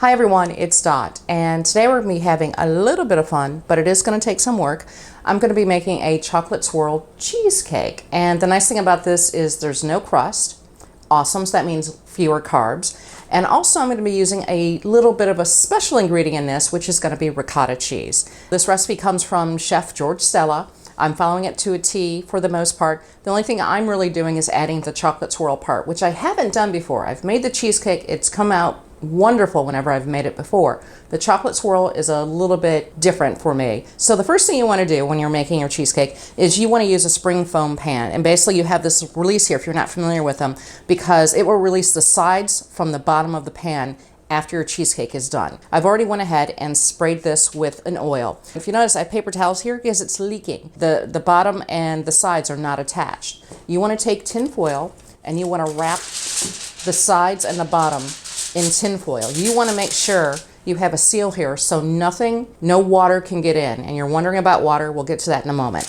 Hi everyone, it's Dot, and today we're going to be having a little bit of fun, but it is going to take some work. I'm going to be making a chocolate swirl cheesecake, and the nice thing about this is there's no crust. Awesome, so that means fewer carbs. And also I'm going to be using a little bit of a special ingredient in this, which is going to be ricotta cheese. This recipe comes from Chef George Stella. I'm following it to a T for the most part. The only thing I'm really doing is adding the chocolate swirl part, which I haven't done before. I've made the cheesecake, it's come out wonderful whenever I've made it before. The chocolate swirl is a little bit different for me. So the first thing you want to do when you're making your cheesecake is you want to use a Springform Pan. And basically you have this release here, if you're not familiar with them, because it will release the sides from the bottom of the pan after your cheesecake is done. I've already went ahead and sprayed this with an oil. If you notice, I have paper towels here because it's leaking. The bottom and the sides are not attached. You want to take tin foil and you want to wrap the sides and the bottom in tin foil. You want to make sure you have a seal here so no water can get in. And you're wondering about water, we'll get to that in a moment.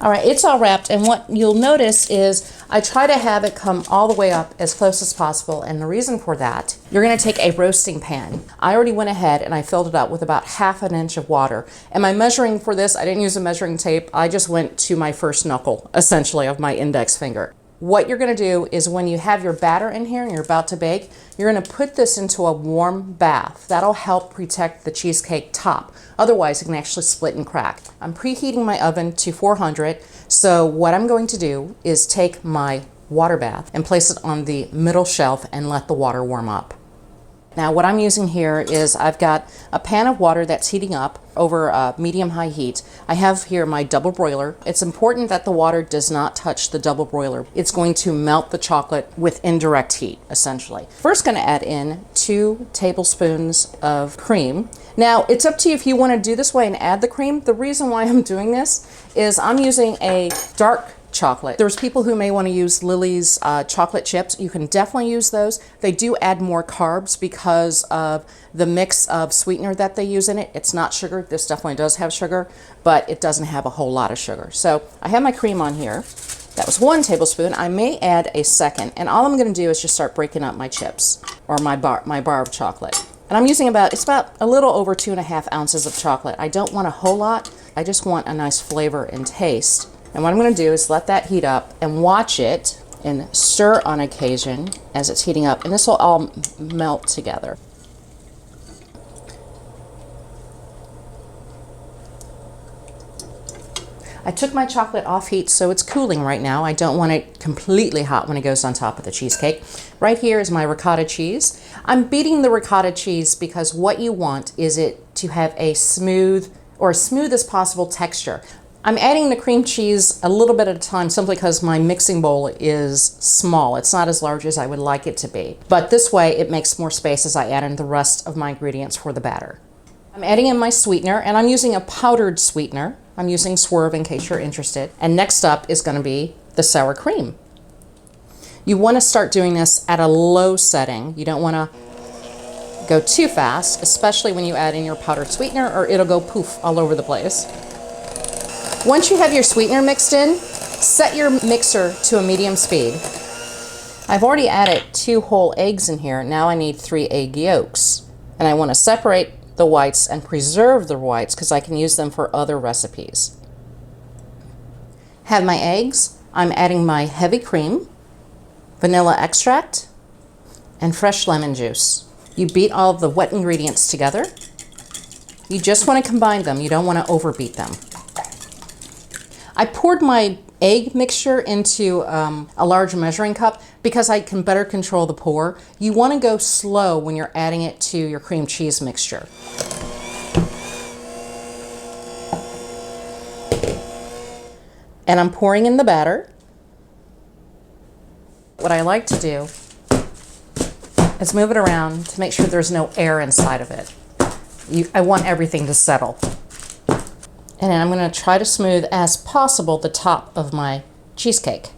All right, it's all wrapped, and what you'll notice is I try to have it come all the way up as close as possible, and the reason for that, you're gonna take a roasting pan. I already went ahead and I filled it up with about 1/2 inch of water. And my measuring for this, I didn't use a measuring tape, I just went to my first knuckle, essentially, of my index finger. What you're gonna do is when you have your batter in here and you're about to bake, you're gonna put this into a warm bath. That'll help protect the cheesecake top. Otherwise, it can actually split and crack. I'm preheating my oven to 400. So what I'm going to do is take my water bath and place it on the middle shelf and let the water warm up. Now what I'm using here is I've got a pan of water that's heating up over medium-high heat. I have here my double broiler. It's important that the water does not touch the double broiler. It's going to melt the chocolate with indirect heat, essentially. First going to add in 2 tablespoons of cream. Now it's up to you if you want to do this way and add the cream. The reason why I'm doing this is I'm using a dark chocolate. There's people who may want to use Lily's chocolate chips. You can definitely use those. They do add more carbs because of the mix of sweetener that they use in it. It's not sugar. This definitely does have sugar, but it doesn't have a whole lot of sugar. So I have my cream on here. That was 1 tablespoon. I may add a second, and all I'm going to do is just start breaking up my chips or my bar of chocolate. And I'm using it's about a little over 2.5 ounces of chocolate. I don't want a whole lot. I just want a nice flavor and taste. And what I'm going to do is let that heat up and watch it and stir on occasion as it's heating up. And this will all melt together. I took my chocolate off heat, so it's cooling right now. I don't want it completely hot when it goes on top of the cheesecake. Right here is my ricotta cheese. I'm beating the ricotta cheese because what you want is it to have a smooth or as smooth as possible texture. I'm adding the cream cheese a little bit at a time simply because my mixing bowl is small. It's not as large as I would like it to be. But this way it makes more space as I add in the rest of my ingredients for the batter. I'm adding in my sweetener, and I'm using a powdered sweetener. I'm using Swerve in case you're interested. And next up is going to be the sour cream. You want to start doing this at a low setting. You don't want to go too fast, especially when you add in your powdered sweetener, or it'll go poof all over the place. Once you have your sweetener mixed in, set your mixer to a medium speed. I've already added 2 whole eggs in here. Now I need 3 egg yolks. And I want to separate the whites and preserve the whites because I can use them for other recipes. Have my eggs. I'm adding my heavy cream, vanilla extract, and fresh lemon juice. You beat all of the wet ingredients together. You just want to combine them. You don't want to overbeat them. I poured my egg mixture into a large measuring cup because I can better control the pour. You want to go slow when you're adding it to your cream cheese mixture. And I'm pouring in the batter. What I like to do is move it around to make sure there's no air inside of it. I want everything to settle. And then I'm going to try to smooth as possible the top of my cheesecake.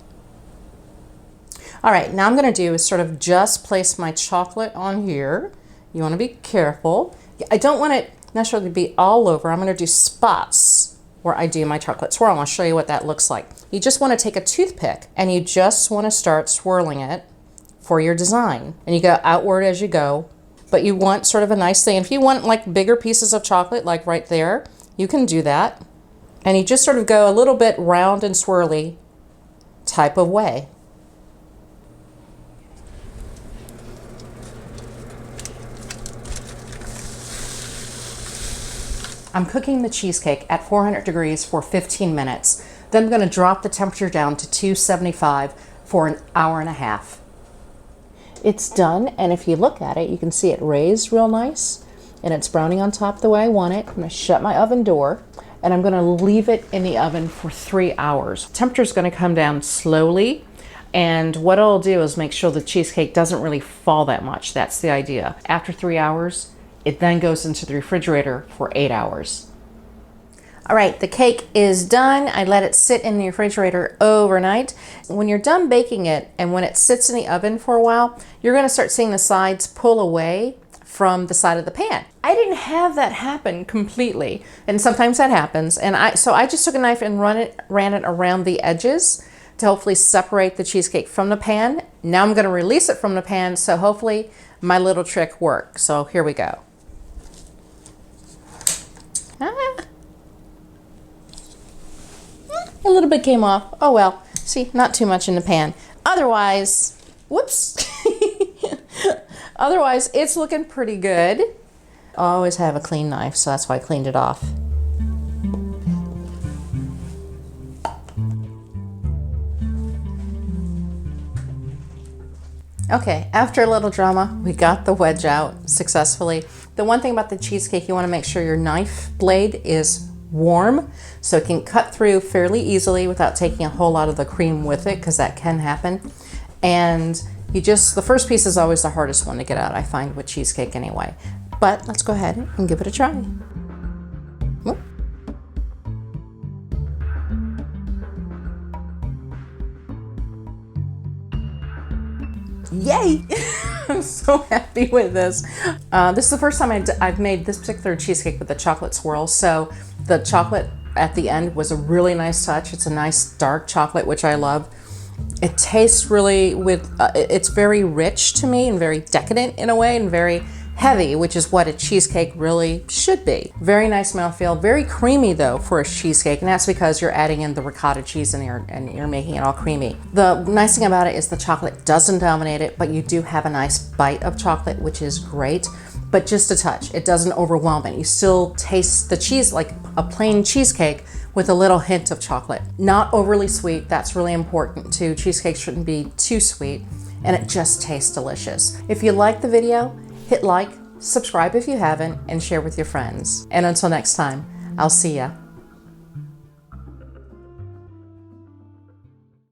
All right, now I'm going to do is sort of just place my chocolate on here. You want to be careful. I don't want it necessarily to be all over. I'm going to do spots where I do my chocolate swirl. And I'll show you what that looks like. You just want to take a toothpick and you just want to start swirling it for your design. And you go outward as you go, but you want sort of a nice thing. If you want like bigger pieces of chocolate, like right there, you can do that. And you just sort of go a little bit round and swirly type of way. I'm cooking the cheesecake at 400 degrees for 15 minutes. Then I'm going to drop the temperature down to 275 for an hour and a half. It's done, and if you look at it, you can see it raised real nice, and it's browning on top the way I want it. I'm going to shut my oven door, and I'm going to leave it in the oven for 3 hours. Temperature is going to come down slowly, and what I'll do is make sure the cheesecake doesn't really fall that much. That's the idea. After 3 hours, it then goes into the refrigerator for 8 hours. All right, the cake is done. I let it sit in the refrigerator overnight. When you're done baking it and when it sits in the oven for a while, you're gonna start seeing the sides pull away from the side of the pan. I didn't have that happen completely, and sometimes that happens. And so I just took a knife and ran it around the edges to hopefully separate the cheesecake from the pan. Now I'm gonna release it from the pan, so hopefully my little trick worked. So here we go. A little bit came off. Oh well, see, not too much in the pan. Otherwise, whoops. Otherwise, it's looking pretty good. I always have a clean knife, so that's why I cleaned it off. Okay, after a little drama, we got the wedge out successfully. The one thing about the cheesecake, you want to make sure your knife blade is warm so it can cut through fairly easily without taking a whole lot of the cream with it, because that can happen. And the first piece is always the hardest one to get out, I find, with cheesecake anyway. But let's go ahead and give it a try. Whoop. Yay! I'm so happy with this. This is the first time I've made this particular cheesecake with the chocolate swirl. So the chocolate at the end was a really nice touch. It's a nice dark chocolate, which I love. It tastes really it's very rich to me and very decadent in a way, and very heavy, which is what a cheesecake really should be. Very nice mouthfeel, very creamy though for a cheesecake, and that's because you're adding in the ricotta cheese and you're making it all creamy. The nice thing about it is the chocolate doesn't dominate it, but you do have a nice bite of chocolate, which is great, but just a touch. It doesn't overwhelm it. You still taste the cheese like a plain cheesecake with a little hint of chocolate. Not overly sweet, that's really important too. Cheesecake shouldn't be too sweet, and it just tastes delicious. If you like the video, hit like, subscribe if you haven't, and share with your friends. And until next time, I'll see ya.